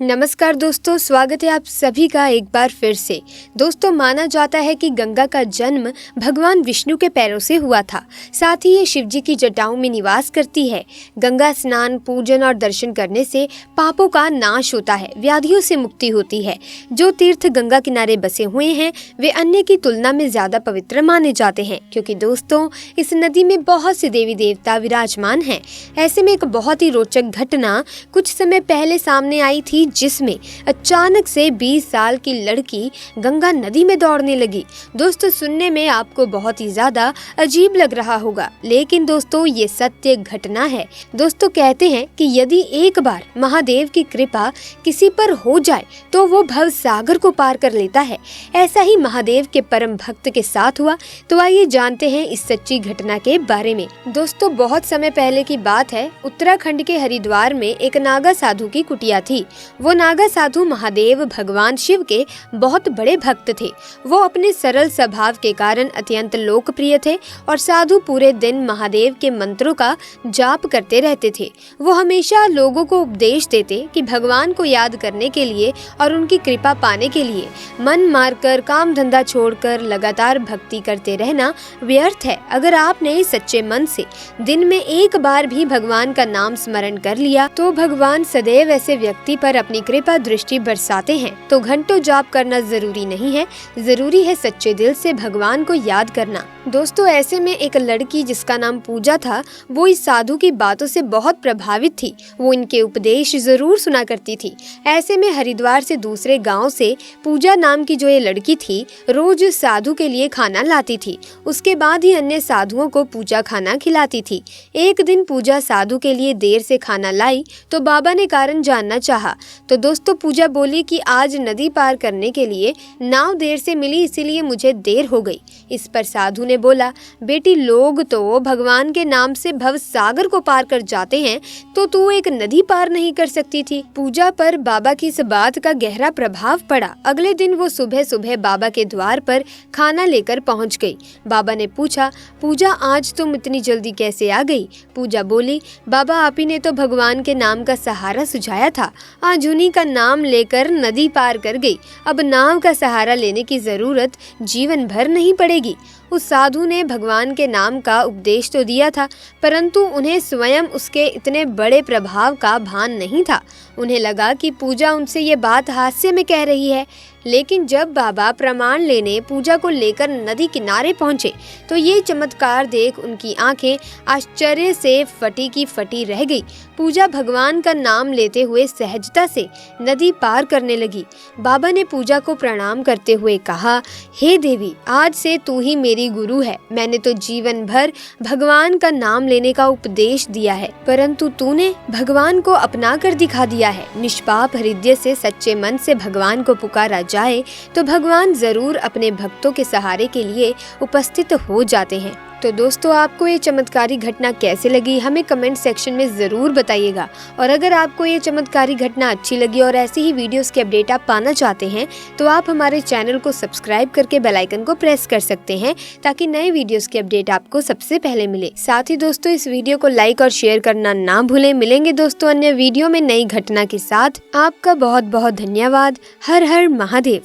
नमस्कार दोस्तों, स्वागत है आप सभी का एक बार फिर से। दोस्तों, माना जाता है कि गंगा का जन्म भगवान विष्णु के पैरों से हुआ था। साथ ही ये शिव जी की जटाओं में निवास करती है। गंगा स्नान, पूजन और दर्शन करने से पापों का नाश होता है, व्याधियों से मुक्ति होती है। जो तीर्थ गंगा किनारे बसे हुए हैं वे अन्य की तुलना में ज्यादा पवित्र माने जाते हैं, क्योंकि दोस्तों इस नदी में बहुत से देवी देवता विराजमान हैं। ऐसे में एक बहुत ही रोचक घटना कुछ समय पहले सामने आई थी, जिसमें अचानक से 20 साल की लड़की गंगा नदी में दौड़ने लगी। दोस्तों, सुनने में आपको बहुत ही ज्यादा अजीब लग रहा होगा, लेकिन दोस्तों ये सत्य घटना है। दोस्तों, कहते हैं कि यदि एक बार महादेव की कृपा किसी पर हो जाए तो वो भव सागर को पार कर लेता है। ऐसा ही महादेव के परम भक्त के साथ हुआ। तो आइए जानते हैं इस सच्ची घटना के बारे में। दोस्तों, बहुत समय पहले की बात है। उत्तराखंड के हरिद्वार में एक नागा साधु की कुटिया थी। वो नागा साधु महादेव भगवान शिव के बहुत बड़े भक्त थे। वो अपने सरल स्वभाव के कारण अत्यंत लोकप्रिय थे और साधु पूरे दिन महादेव के मंत्रों का जाप करते रहते थे। वो हमेशा लोगों को उपदेश देते कि भगवान को याद करने के लिए और उनकी कृपा पाने के लिए मन मारकर, काम धंधा छोड़कर लगातार भक्ति करते रहना व्यर्थ है। अगर आपने सच्चे मन से दिन में एक बार भी भगवान का नाम स्मरण कर लिया तो भगवान सदैव ऐसे व्यक्ति पर अपनी कृपा दृष्टि बरसाते हैं। तो घंटों जाप करना जरूरी नहीं है, जरूरी है सच्चे दिल से भगवान को याद करना। दोस्तों, ऐसे में एक लड़की जिसका नाम पूजा था, वो इस साधु की बातों से बहुत प्रभावित थी। वो इनके उपदेश जरूर सुना करती थी। ऐसे में हरिद्वार से दूसरे गांव से पूजा नाम की जो ये लड़की थी, रोज साधु के लिए खाना लाती थी। उसके बाद ही अन्य साधुओं को पूजा खाना खिलाती थी। एक दिन पूजा साधु के लिए देर से खाना लाई तो बाबा ने कारण जानना चाहा। तो दोस्तों, पूजा बोली कि आज नदी पार करने के लिए नाव देर से मिली, इसीलिए मुझे देर हो गई। इस पर साधु ने बोला, बेटी, लोग तो भगवान के नाम से भव सागर को पार कर जाते हैं, तो तू एक नदी पार नहीं कर सकती थी। पूजा पर बाबा की इस बात का गहरा प्रभाव पड़ा। अगले दिन वो सुबह सुबह बाबा के द्वार पर खाना लेकर पहुंच गई। बाबा ने पूछा, पूजा, आज तुम इतनी जल्दी कैसे आ गई? पूजा बोली, बाबा, आप ही ने तो भगवान के नाम का सहारा सुझाया था, आज उन्हीं का नाम लेकर नदी पार कर गई। अब नाव का सहारा लेने की जरूरत जीवन भर नहीं पड़ेगी। उस साधु ने भगवान के नाम का उपदेश तो दिया था, परंतु उन्हें स्वयं उसके इतने बड़े प्रभाव का भान नहीं था। उन्हें लगा कि पूजा उनसे ये बात हास्य में कह रही है। लेकिन जब बाबा प्रमाण लेने पूजा को लेकर नदी किनारे पहुंचे तो ये चमत्कार देख उनकी आंखें आश्चर्य से फटी की फटी रह गई। पूजा भगवान का नाम लेते हुए सहजता से नदी पार करने लगी। बाबा ने पूजा को प्रणाम करते हुए कहा, हे देवी, आज से तू ही मेरी गुरु है। मैंने तो जीवन भर भगवान का नाम लेने का उपदेश दिया है, परंतु तूने भगवान को अपना कर दिखा दिया है। निष्पाप हृदय से सच्चे मन से भगवान को पुकारा जाए तो भगवान जरूर अपने भक्तों के सहारे के लिए उपस्थित हो जाते हैं। तो दोस्तों, आपको ये चमत्कारी घटना कैसे लगी हमें कमेंट सेक्शन में ज़रूर बताइएगा। और अगर आपको ये चमत्कारी घटना अच्छी लगी और ऐसी ही वीडियोस के अपडेट आप पाना चाहते हैं तो आप हमारे चैनल को सब्सक्राइब करके बेल आइकन को प्रेस कर सकते हैं, ताकि नए वीडियोस के अपडेट आपको सबसे पहले मिले। साथ ही दोस्तों, इस वीडियो को लाइक और शेयर करना ना भूलें। मिलेंगे दोस्तों अन्य वीडियो में नई घटना के साथ। आपका बहुत बहुत धन्यवाद। हर हर महादेव।